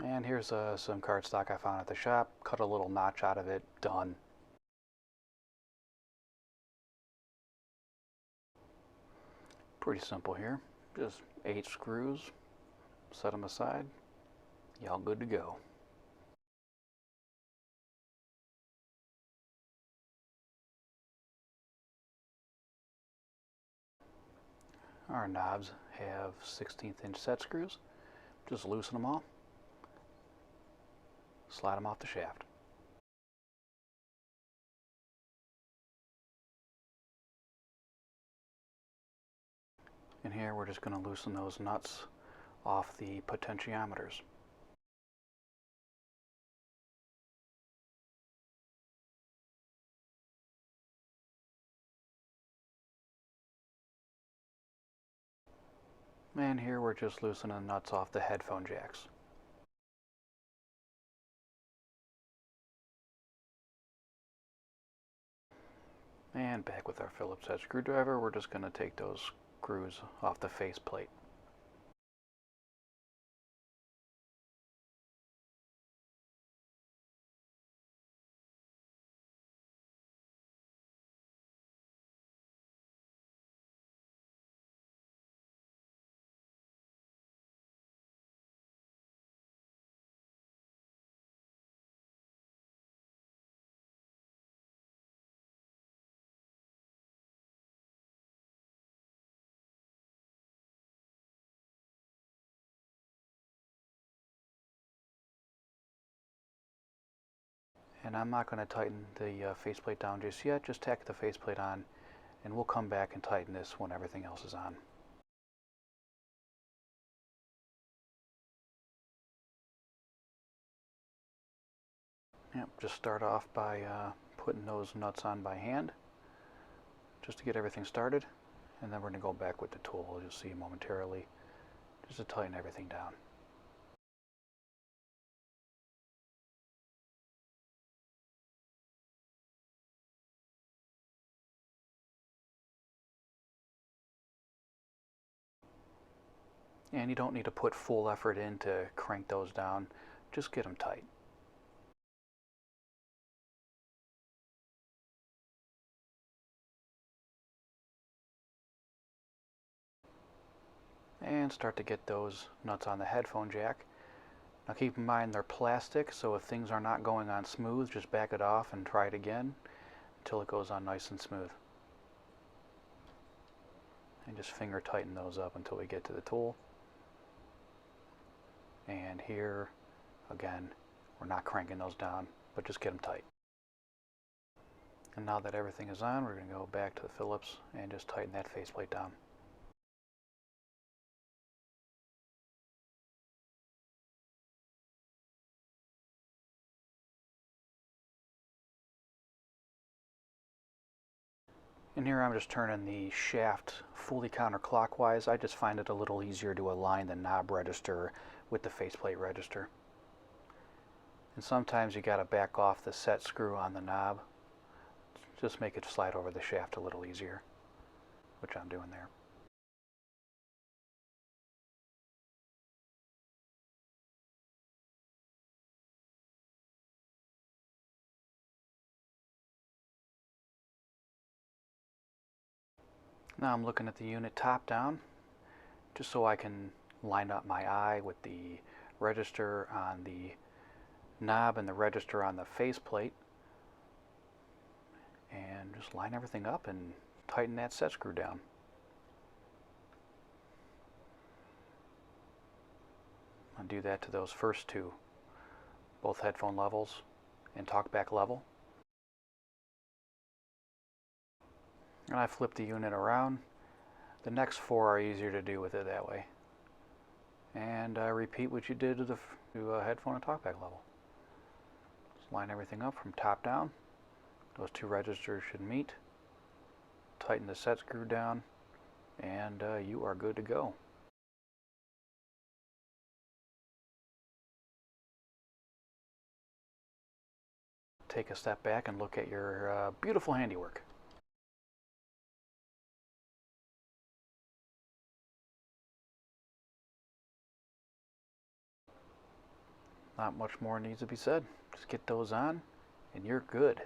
And here's some cardstock I found at the shop. Cut a little notch out of it. Done. Pretty simple here. Just 8 screws. Set them aside. Y'all good to go. Our knobs have 16th inch set screws. Just loosen them all. Slide them off the shaft. And here we're just going to loosen those nuts off the potentiometers. And here we're just loosening the nuts off the headphone jacks. And back with our Phillips head screwdriver, we're just going to take those screws off the faceplate. And I'm not going to tighten the faceplate down just yet, just tack the faceplate on, and we'll come back and tighten this when everything else is on. Yep, just start off by putting those nuts on by hand, just to get everything started, and then we're going to go back with the tool, you'll see momentarily, just to tighten everything down. And you don't need to put full effort in to crank those down, just get them tight. And start to get those nuts on the headphone jack. Now keep in mind they're plastic, so if things are not going on smooth, just back it off and try it again until it goes on nice and smooth. And just finger tighten those up until we get to the tool. And here, again, we're not cranking those down, but just get them tight. And now that everything is on, we're going to go back to the Phillips and just tighten that faceplate down. And here I'm just turning the shaft fully counterclockwise. I just find it a little easier to align the knob register with the faceplate register. And sometimes you got to back off the set screw on the knob. Just make it slide over the shaft a little easier, which I'm doing there. Now I'm looking at the unit top down, just so I can line up my eye with the register on the knob and the register on the faceplate. And just line everything up and tighten that set screw down. I'll do that to those first two, both headphone levels and talkback level. And I flip the unit around. The next 4 are easier to do with it that way. And repeat what you did to the headphone and talkback level. Just line everything up from top down. Those 2 registers should meet. Tighten the set screw down, and you are good to go. Take a step back and look at your beautiful handiwork. not much more needs to be said. Just get those on and you're good.